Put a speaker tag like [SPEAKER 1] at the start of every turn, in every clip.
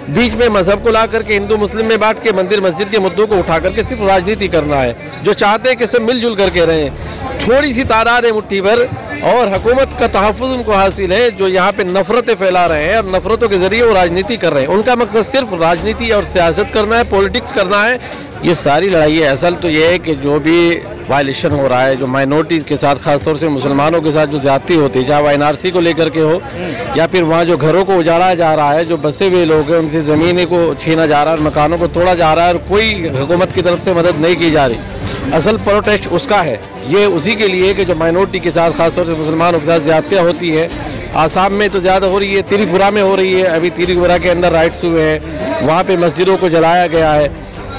[SPEAKER 1] बीच में मजहब को ला करके हिंदू मुस्लिम में बांट के मंदिर मस्जिद के मुद्दों को उठा करके सिर्फ राजनीति करना है। जो चाहते हैं कि सब मिलजुल करके रहें, थोड़ी सी तादाद है मुट्ठी भर, और हुकूमत का तहफ़्फ़ुज़ उनको हासिल है जो यहाँ पे नफरतें फैला रहे हैं और नफरतों के ज़रिए वो राजनीति कर रहे हैं। उनका मकसद सिर्फ राजनीति और सियासत करना है, पॉलिटिक्स करना है। ये सारी लड़ाई है। असल तो ये है कि जो भी वायलेशन हो रहा है, जो माइनॉरिटीज़ के साथ, खासतौर से मुसलमानों के साथ जो ज़्यादती होती है, चाहे वो NRC को लेकर के हो या फिर वहाँ जो घरों को उजाड़ा जा रहा है, जो बसे हुए लोग हैं उनसे ज़मीनें को छीना जा रहा है, मकानों को तोड़ा जा रहा है और कोई हुकूमत की तरफ से मदद नहीं की जा रही। असल प्रोटेस्ट उसका है, ये उसी के लिए कि जो माइनॉरिटी के साथ, खासतौर से मुसलमानों के साथ ज़्यादतियाँ होती है। आसाम में तो ज़्यादा हो रही है, त्रिपुरा में हो रही है, अभी त्रिपुरा के अंदर राइट्स हुए हैं, वहाँ पे मस्जिदों को जलाया गया है।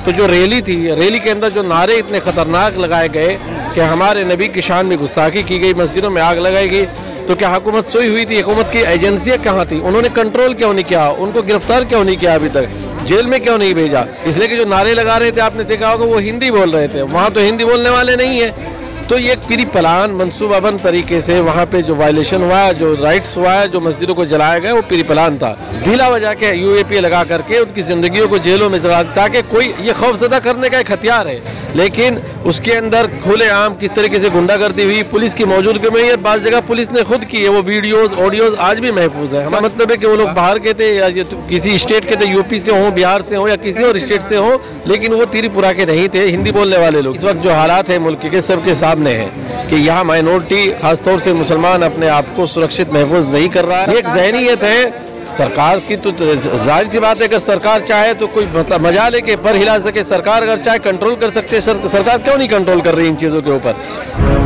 [SPEAKER 1] तो जो रैली थी, रैली के अंदर जो नारे इतने ख़तरनाक लगाए गए कि हमारे नबी की शान में गुस्ताखी की गई, मस्जिदों में आग लगाई गई, तो क्या हुकूमत सोई हुई थी? हुकूमत की एजेंसियाँ कहाँ थी? उन्होंने कंट्रोल क्यों नहीं किया? उनको गिरफ्तार क्यों नहीं किया? अभी तक जेल में क्यों नहीं भेजा? इसलिए कि जो नारे लगा रहे थे, आपने देखा होगा, वो हिंदी बोल रहे थे। वहाँ तो हिंदी बोलने वाले नहीं है। तो ये एक प्री प्लान मनसूबाबंद तरीके से वहाँ पे जो वायलेशन हुआ है, जो राइट्स हुआ है, जो मस्जिदों को जलाया गया, वो प्री प्लान था। ढीला वजह के UAPA लगा करके उनकी ज़िंदगियों को जेलों में जला, ताकि कोई ये खौफजदा करने का एक हथियार है। लेकिन उसके अंदर खुलेआम किस तरीके से गुंडागर्दी हुई, पुलिस की मौजूदगी में, ये बाज़ जगह पुलिस ने खुद की है, वो वीडियोज़ ऑडियोज़ आज भी महफूज है। हमारा मतलब है कि वो लोग बाहर के थे या किसी स्टेट के थे, UP से हों, बिहार से हों या किसी और स्टेट से हों, लेकिन वो त्रिपुरा के नहीं थे, हिंदी बोलने वाले लोग। इस वक्त जो हालात है मुल्क के, सबके सामने है कि यहाँ माइनॉरिटी, खासतौर से मुसलमान, अपने आप को सुरक्षित महफूज नहीं कर रहा है। ये एक ज़हनीयत है सरकार की। तो जाहिर सी बात है, अगर सरकार चाहे तो कोई मतलब मजा लेके पर हिला सके। सरकार अगर चाहे कंट्रोल कर सकते हैं, सरकार क्यों नहीं कंट्रोल कर रही इन चीज़ों के ऊपर?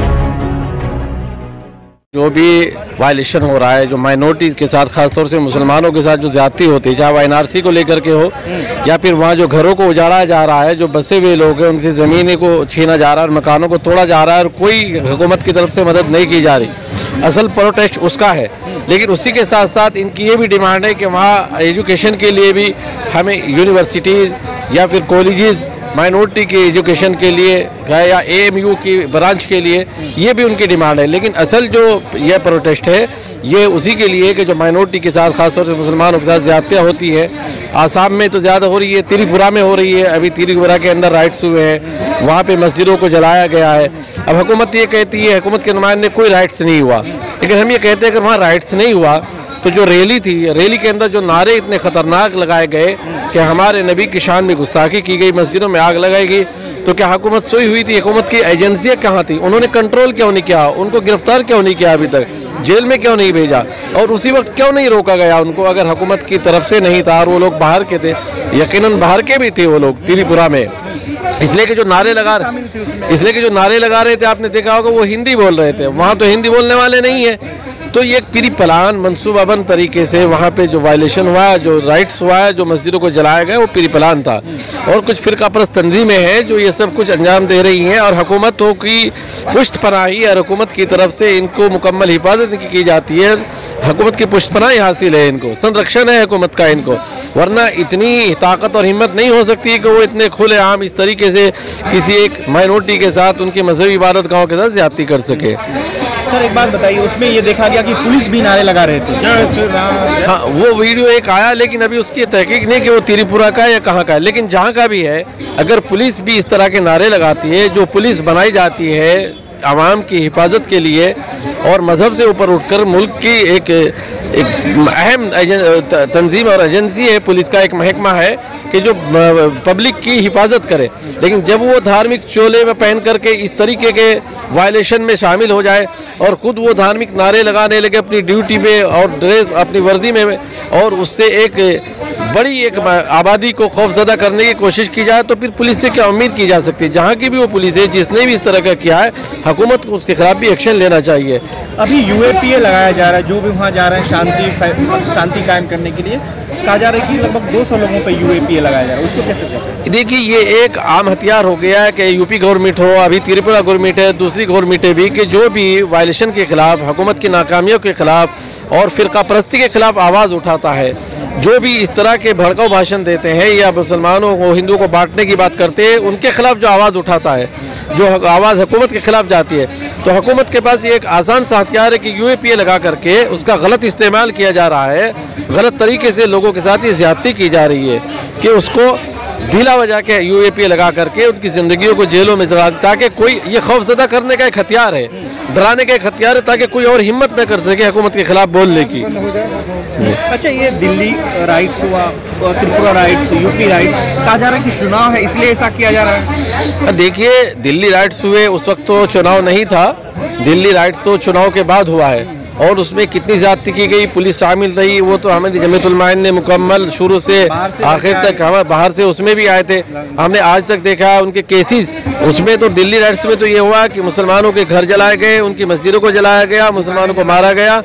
[SPEAKER 1] जो भी वायलेशन हो रहा है, जो माइनॉरिटीज़ के साथ, खासतौर से मुसलमानों के साथ जो ज़्यादती होती है, चाहे वो NRC को लेकर के हो या फिर वहाँ जो घरों को उजाड़ा जा रहा है, जो बसे हुए लोग हैं उनसे ज़मीनें को छीना जा रहा है, मकानों को तोड़ा जा रहा है और कोई हुकूमत की तरफ से मदद नहीं की जा रही। असल प्रोटेस्ट उसका है। लेकिन उसी के साथ साथ इनकी ये भी डिमांड है कि वहाँ एजुकेशन के लिए भी हमें यूनिवर्सिटीज़ या फिर कॉलेजेस माइनॉरिटी की एजुकेशन के लिए या AMU की ब्रांच के लिए, ये भी उनकी डिमांड है। लेकिन असल जो यह प्रोटेस्ट है, ये उसी के लिए कि जो माइनॉरिटी के साथ, खासतौर से मुसलमानों के साथ ज़्यादतियाँ होती है। आसाम में तो ज़्यादा हो रही है, त्रिपुरा में हो रही है, अभी त्रिपुरा के अंदर राइट्स हुए हैं, वहाँ पे मस्जिदों को जलाया गया है। अब हुकूमत ये कहती है, हुकूमत के नुमाइंदे, कोई राइट्स नहीं हुआ। लेकिन हम ये कहते हैं अगर वहाँ राइट्स नहीं हुआ तो जो रैली थी, रैली के अंदर जो नारे इतने ख़तरनाक लगाए गए कि हमारे नबी की शान में गुस्ताखी की गई, मस्जिदों में आग लगाई गई, तो क्या हुकूमत सोई हुई थी? हुकूमत की एजेंसियाँ कहाँ थी? उन्होंने कंट्रोल क्यों नहीं किया? उनको गिरफ्तार क्यों नहीं किया? अभी तक जेल में क्यों नहीं भेजा? और उसी वक्त क्यों नहीं रोका गया उनको, अगर हुकूमत की तरफ से नहीं था और वो लोग बाहर के थे? यकीनन बाहर के भी थे वो लोग त्रिपुरा में। इसलिए कि जो नारे लगा रहे थे, आपने देखा होगा, वो हिंदी बोल रहे थे। वहाँ तो हिंदी बोलने वाले नहीं है। तो ये एक प्री प्लान मनसूबाबंद तरीके से वहाँ पे जो वायलेशन हुआ है, जो राइट्स हुआ है, जो मस्जिदों को जलाया गया, वो प्री प्लान था। और कुछ फ़िरकापरस्त तंजीमें हैं जो ये सब कुछ अंजाम दे रही हैं और हुकूमतों की पुष्टपनाही और हुकूमत की तरफ से इनको मुकम्मल हिफाजत की जाती है। हुकूमत की पुष्टपनाही हासिल है, इनको संरक्षण है हुकूमत का इनको, वरना इतनी ताकत और हिम्मत नहीं हो सकती कि वो इतने खुलेआम इस तरीके से किसी एक माइनॉरिटी के साथ, उनकी मजहबी इबादत गाहों के साथ ज़्यादती कर सके।
[SPEAKER 2] सर एक बात बताइए, उसमें ये देखा गया कि पुलिस भी नारे लगा रहे थे।
[SPEAKER 1] हाँ, वो वीडियो एक आया, लेकिन अभी उसकी तहकीक नहीं कि वो त्रिपुरा का है या कहाँ का है। लेकिन जहाँ का भी है, अगर पुलिस भी इस तरह के नारे लगाती है, जो पुलिस बनाई जाती है आवाम की हिफाजत के लिए और मज़हब से ऊपर उठकर मुल्क की एक अहम तंजीम और एजेंसी है, पुलिस का एक महकमा है कि जो पब्लिक की हिफाजत करे। लेकिन जब वो धार्मिक चोले में पहन करके इस तरीके के वायलेशन में शामिल हो जाए और ख़ुद वो धार्मिक नारे लगाने लगे अपनी ड्यूटी में और ड्रेस अपनी वर्दी में, और उससे एक बड़ी एक आबादी को खौफजदा करने की कोशिश की जाए, तो फिर पुलिस से क्या उम्मीद की जा सकती है? जहाँ की भी वो पुलिस है, जिसने भी इस तरह का किया है, हुकूमत को उसके खिलाफ भी एक्शन लेना चाहिए।
[SPEAKER 2] अभी UAPA लगाया जा रहा है, जो भी वहाँ जा रहे हैं शांति कायम करने के लिए, कहा जा रहा है कि लगभग 200 लोगों पर UAPA लगाया जा रहा है, उसको कैसे देखते हैं?
[SPEAKER 1] देखिए, ये एक आम हथियार हो गया है कि UP गवर्नमेंट हो, अभी त्रिपुरा गवर्नमेंट है, दूसरी गवर्नमेंटें भी, कि जो भी वायलेशन के खिलाफ, हुकूमत की नाकामियों के खिलाफ और फ़िरका परस्ती के खिलाफ आवाज़ उठाता है, जो भी इस तरह के भड़काऊ भाषण देते हैं या मुसलमानों को, हिंदुओं को बांटने की बात करते हैं, उनके खिलाफ जो आवाज़ उठाता है, जो आवाज़ हुकूमत के खिलाफ जाती है, तो हुकूमत के पास ये एक आसान सा हथियार है कि UAPA लगा करके उसका गलत इस्तेमाल किया जा रहा है। गलत तरीके से लोगों के साथ ये ज़्यादती की जा रही है कि उसको ढीला बजा के UAPA लगा करके उनकी ज़िंदगियों को जेलों में जला, ताकि कोई ये खौफजदा करने का एक हथियार है, डराने का एक हथियार है, ताकि कोई और हिम्मत न कर सके हुकूमत के खिलाफ बोलने की।
[SPEAKER 2] अच्छा, ये दिल्ली राइट्स हुआ, त्रिपुरा राइट्स, UP राइट्स, कहा जा रहा है कि चुनाव है इसलिए ऐसा किया जा रहा है।
[SPEAKER 1] देखिए, दिल्ली राइट्स हुए उस वक्त तो चुनाव नहीं था, दिल्ली राइट्स तो चुनाव के बाद हुआ है, और उसमें कितनी ज़्यादती की गई, पुलिस शामिल रही, वो तो हमें जमीयत उल उलमा ने मुकम्मल शुरू से आखिर तक, हम बाहर से उसमें भी आए थे, हमने आज तक देखा है उनके केसेस। उसमें तो दिल्ली राइट्स में तो ये हुआ कि मुसलमानों के घर जलाए गए, उनकी मस्जिदों को जलाया गया, मुसलमानों को मारा गया,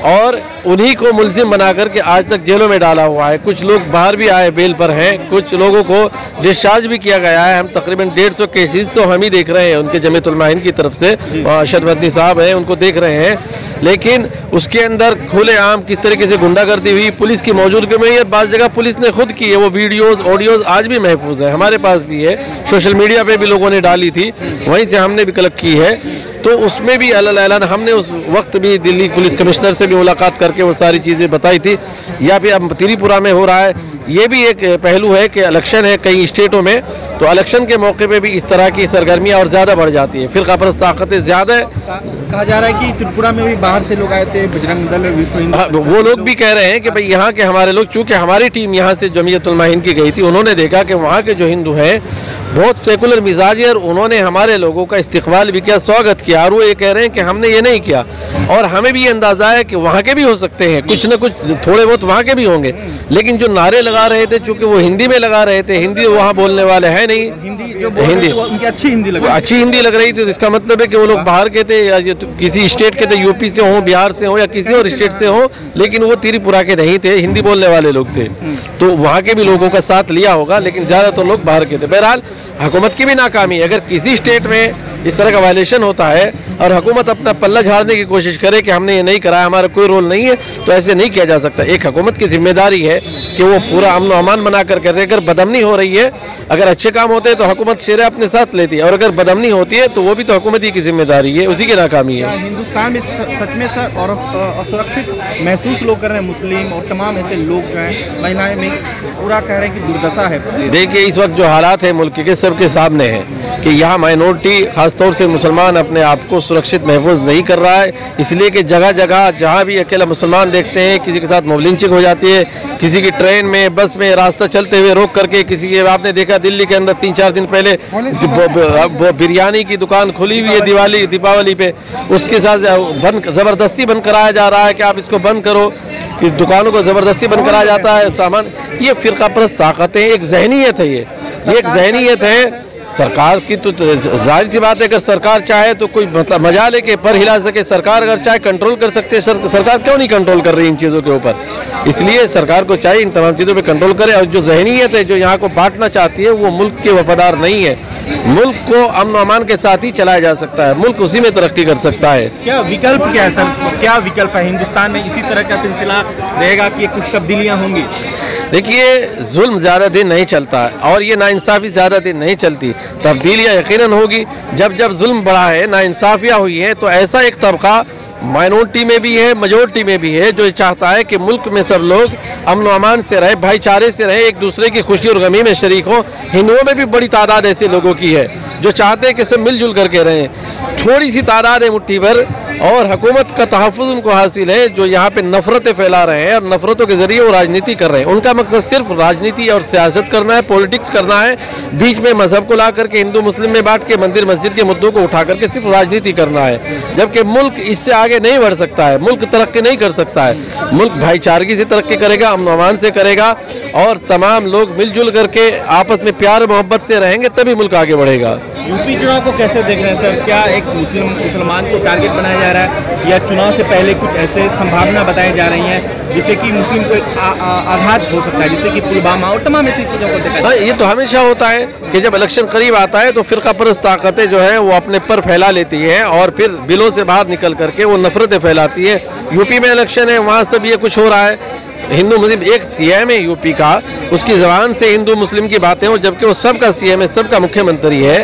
[SPEAKER 1] और उन्हीं को मुलजिम बना करके आज तक जेलों में डाला हुआ है। कुछ लोग बाहर भी आए, बेल पर हैं, कुछ लोगों को डिस्चार्ज भी किया गया है। हम तकरीबन 150 केसेस तो हम ही देख रहे हैं उनके जमीयत उल उलमा की तरफ से, अरशद मदनी साहब हैं, उनको देख रहे हैं। लेकिन उसके अंदर खुलेआम किस तरीके से गुंडागर्दी हुई, पुलिस की मौजूदगी में, ये बाज़ जगह पुलिस ने खुद की है, वो वीडियोस ऑडियोज आज भी महफूज है, हमारे पास भी है, सोशल मीडिया पे भी लोगों ने डाली थी, वहीं से हमने भी कलेक्ट की है। तो उसमें भी अल्लाह, हमने उस वक्त भी दिल्ली पुलिस कमिश्नर से भी मुलाकात करके वो सारी चीज़ें बताई थी। या फिर अब त्रिपुरा में हो रहा है, ये भी एक पहलू है कि इलेक्शन है कई स्टेटों में, तो इलेक्शन के मौके पे भी इस तरह की सरगर्मियाँ और ज़्यादा बढ़ जाती है, फिरका परस्त ताकतें ज़्यादा है।
[SPEAKER 2] कहा जा रहा है कि त्रिपुरा में भी बाहर से लोग आए थे, बजरंग दल, विश्व हिंदू,
[SPEAKER 1] वो लोग भी कह रहे हैं कि भाई यहाँ के हमारे लोग, चूँकि हमारी टीम यहाँ से जमीयत उल उलमा की गई थी, उन्होंने देखा कि वहाँ के जो हिंदू हैं बहुत सेकुलर मिजाज है, और उन्होंने हमारे लोगों का इस्तकबाल भी किया, स्वागत किया, और वो ये कह रहे हैं कि हमने ये नहीं किया, और हमें भी ये अंदाज़ा है कि वहाँ के भी हो सकते हैं, कुछ न कुछ थोड़े बहुत वहाँ के भी होंगे, लेकिन जो नारे लगा रहे थे, चूँकि वो हिंदी में लगा रहे थे, हिंदी वहाँ बोलने वाले हैं नहीं, हिंदी
[SPEAKER 2] उनकी अच्छी हिंदी
[SPEAKER 1] लग रही थी, तो इसका मतलब है कि वो लोग बाहर के थे, या किसी स्टेट के थे, UP से हों, बिहार से हों, या किसी और स्टेट से हों, लेकिन वो त्रिपुरा के नहीं थे, हिंदी बोलने वाले लोग थे, तो वहाँ के भी लोगों का साथ लिया होगा, लेकिन ज़्यादातर लोग बाहर के थे। बहरहाल हुकूमत की भी नाकामी है, अगर किसी स्टेट में इस तरह का वायलेशन होता है और हुकूमत अपना पल्ला झाड़ने की कोशिश करे कि हमने ये नहीं कराया, हमारा कोई रोल नहीं है, तो ऐसे नहीं किया जा सकता। एक हुकूमत की जिम्मेदारी है कि वो पूरा अमन व अमान बना कर करे। अगर बदअमनी हो रही है, अगर अच्छे काम होते हैं तो हुकूमत शेरे अपने साथ लेती है, और अगर बदअमनी होती है तो वो भी तो हुकूमत ही की जिम्मेदारी है, उसी की नाकामी है।
[SPEAKER 2] हिंदुस्तान में सच में सर और असुरक्षित महसूस लोग कर रहे हैं, मुस्लिम और तमाम ऐसे लोग हैं, महिलाएं में पूरा कह रहे हैं कि दुर्दशा है।
[SPEAKER 1] देखिए, इस वक्त जो हालात है मुल्क के सबके सामने हैं कि यहाँ माइनॉरिटी खासतौर से मुसलमान अपने आप को सुरक्षित महफूज नहीं कर रहा है, इसलिए कि जगह जगह जहाँ भी अकेला मुसलमान देखते हैं, किसी के साथ मोबलिंचिंग हो जाती है, किसी की ट्रेन में, बस में, रास्ता चलते हुए रोक करके, किसी के, आपने देखा दिल्ली के अंदर 3-4 दिन पहले बिरयानी की दुकान खुली हुई है दीपावली पे, उसके साथ ज़बरदस्ती बंद कराया जा रहा है कि आप इसको बंद करो, कि दुकानों को ज़बरदस्ती बंद कराया जाता है सामान। ये फ़िरका परस्त ताकतें, एक जहनीत है, ये एक जहनीत है। सरकार की तो जाहिर सी बात है, अगर सरकार चाहे तो कोई मतलब मजा लेके पर हिला सके, सरकार अगर चाहे कंट्रोल कर सकते हैं, सरकार क्यों नहीं कंट्रोल कर रही इन चीज़ों के ऊपर? इसलिए सरकार को चाहिए इन तमाम चीज़ों पे कंट्रोल करे, और जो जहनीत है जो यहाँ को बांटना चाहती है, वो मुल्क के वफादार नहीं है। मुल्क को अमन अमान के साथ ही चलाया जा सकता है, मुल्क उसी में तरक्की कर सकता है।
[SPEAKER 2] क्या विकल्प क्या है सर, क्या विकल्प है? हिंदुस्तान में इसी तरह का सिलसिला रहेगा कि कुछ तब्दीलियाँ होंगी?
[SPEAKER 1] देखिए, जुल्म ज़्यादा दिन नहीं चलता है, और ये नाइंसाफ़ी ज़्यादा दिन नहीं चलती। तब्दीलियाँ यकीनन होगी। जब जब जुल्म बढ़ा है, नाइंसाफ़ियाँ हुई हैं, तो ऐसा एक तबका माइनॉरिटी में भी है, मेजॉरिटी में भी है, जो चाहता है कि मुल्क में सब लोग अमन अमान से रहे, भाईचारे से रहे, एक दूसरे की खुशी और गमी में शरीक हों। हिंदुओं में भी बड़ी तादाद ऐसे लोगों की है जो चाहते हैं कि सब मिलजुल करके रहें। थोड़ी सी तादाद है मुट्ठी भर, और हुकूमत का तहफ़्फ़ुज़ उनको हासिल है, जो यहाँ पे नफ़रतें फैला रहे हैं और नफ़रतों के ज़रिए वो राजनीति कर रहे हैं। उनका मकसद सिर्फ राजनीति और सियासत करना है, पॉलिटिक्स करना है, बीच में मजहब को ला करके हिंदू मुस्लिम में बांट के मंदिर मस्जिद के मुद्दों को उठा करके सिर्फ राजनीति करना है। जबकि मुल्क इससे आगे नहीं बढ़ सकता है, मुल्क तरक्की नहीं कर सकता है। मुल्क भाईचारगी से तरक्की करेगा, अमन अमान से करेगा, और तमाम लोग मिलजुल करके आपस में प्यार मोहब्बत से रहेंगे, तभी मुल्क आगे बढ़ेगा।
[SPEAKER 2] यूपी चुनाव को कैसे देख रहे हैं सर? क्या एक मुसलमान को टारगेट बनाया जा रहा है, या चुनाव से पहले कुछ ऐसे संभावना बताई जा रही हैं जिससे कि मुस्लिम को एक आघात हो सकता है, जिससे कि पुलवामा और तमाम ऐसी चीज़ों को देखा?
[SPEAKER 1] ये तो हमेशा होता है कि जब इलेक्शन करीब आता है तो फ़िरका परस्त ताकतें जो हैं वो अपने पर फैला लेती हैं, और फिर बिलों से बाहर निकल करके वो नफरतें फैलाती है। यूपी में इलेक्शन है, वहाँ सब ये कुछ हो रहा है, हिंदू मुस्लिम, एक सीएम है यूपी का, उसकी जबान से हिंदू मुस्लिम की बातें हो, जबकि वो सबका सीएम है, सबका मुख्यमंत्री है।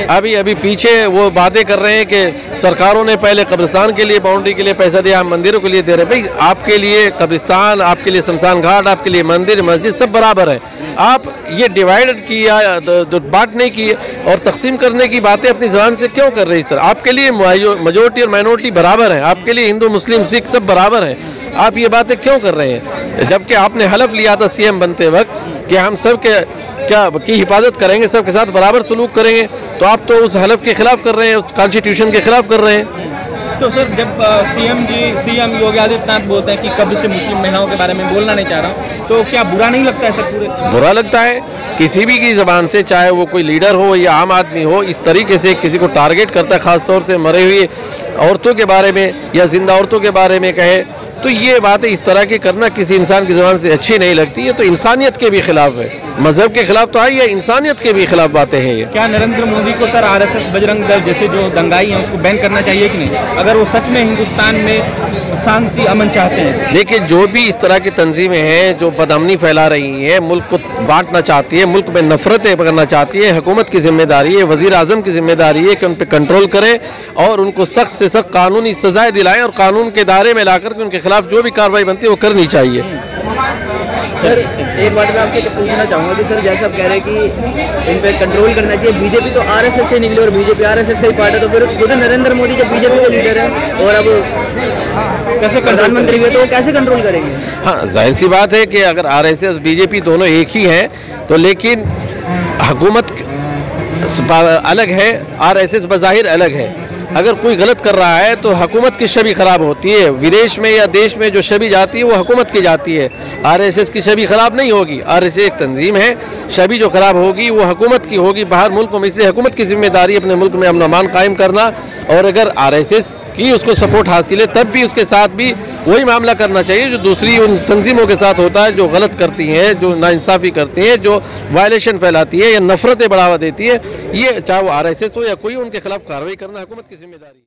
[SPEAKER 1] अभी पीछे वो बातें कर रहे हैं कि सरकारों ने पहले कब्रिस्तान के लिए बाउंड्री के लिए पैसा दिया, हम मंदिरों के लिए दे रहे हैं। भाई आपके लिए कब्रिस्तान, आपके लिए शमशान घाट, आपके लिए मंदिर मस्जिद सब बराबर है। आप ये डिवाइड किया, बांट नहीं की और तकसीम करने की बातें अपनी जबान से क्यों कर रहे हैं इस तरह? आपके लिए मेजोरिटी और माइनॉरिटी बराबर है, आपके लिए हिंदू मुस्लिम सिख सब बराबर हैं। आप ये बातें क्यों कर रहे हैं? जबकि आपने हलफ लिया था सीएम बनते वक्त कि हम सब के की हिफाजत करेंगे, सबके साथ बराबर सलूक करेंगे, तो आप तो उस हलफ के खिलाफ कर रहे हैं, उस कॉन्स्टिट्यूशन के खिलाफ कर रहे हैं।
[SPEAKER 2] तो सर जब सीएम योगी आदित्यनाथ बोलते हैं कि कब्र से मुस्लिम महिलाओं के बारे में बोलना नहीं चाह रहा, तो क्या बुरा नहीं लगता है सर? पूरे बुरा
[SPEAKER 1] लगता है किसी भी की ज़बान से, चाहे वो कोई लीडर हो या आम आदमी हो, इस तरीके से किसी को टारगेट करता है, ख़ासतौर से मरे हुए औरतों के बारे में या जिंदा औरतों के बारे में कहे, तो ये बातें इस तरह की करना किसी इंसान की ज़बान से अच्छी नहीं लगती है। तो इंसानियत के भी खिलाफ है, मजहब के खिलाफ तो आई है, इंसानियत के भी खिलाफ बातें हैं ये।
[SPEAKER 2] क्या नरेंद्र मोदी को सर आरएसएस बजरंग दल जैसे जो दंगाई हैं उसको बैन करना चाहिए कि नहीं, अगर वो सच में हिंदुस्तान में शांति अमन चाहते हैं?
[SPEAKER 1] लेकिन जो भी इस तरह की तंजीमें हैं जो बदअमनी फैला रही हैं, मुल्क को बांटना चाहती है, मुल्क में नफरतें करना चाहती है, हुकूमत की जिम्मेदारी है, वज़ीर आज़म की जिम्मेदारी है कि उन पर कंट्रोल करें और उनको सख्त से सख्त कानूनी सजाएं दिलाएं और कानून के दायरे में लाकर के उनके खिलाफ जो भी कार्रवाई बनती है वो करनी चाहिए।
[SPEAKER 3] सर एक बात मैं आपसे पूछना चाहूँगा कि सर जैसा आप कह रहे हैं कि इन पर कंट्रोल करना चाहिए, बीजेपी तो आरएसएस से निकली और बीजेपी आरएसएस का ही पार्ट है, तो फिर खुद नरेंद्र मोदी जब बीजेपी के लीडर है और अब कैसे प्रधानमंत्री हुए तो वो कैसे कंट्रोल करेंगे?
[SPEAKER 1] हाँ, जाहिर सी बात है कि अगर आरएसएस बीजेपी दोनों एक ही हैं, तो लेकिन हुकूमत अलग है, आरएसएस बज़ाहिर अलग है। अगर कोई गलत कर रहा है तो हुकूमत की छवि ख़राब होती है, विदेश में या देश में जो छवि जाती है वो हुकूमत की जाती है। आरएसएस की छवि ख़राब नहीं होगी, आरएसएस एक तंजीम है, छवि जो ख़राब होगी वो हुकूमत की होगी बाहर मुल्कों में। इसलिए हुकूमत की जिम्मेदारी अपने मुल्क में अमन अमान कायम करना, और अगर आरएसएस की उसको सपोर्ट हासिल है तब भी उसके साथ भी वही मामला करना चाहिए जो दूसरी उन तंजीमों के साथ होता है, जो गलत करती हैं, जो नाइंसाफ़ी करती हैं, जो वायलेशन फैलाती है या नफरतें बढ़ावा देती है। ये चाहे वो आरएसएस हो या कोई, उनके खिलाफ कार्रवाई करना हुकूमत की जिम्मेदारी।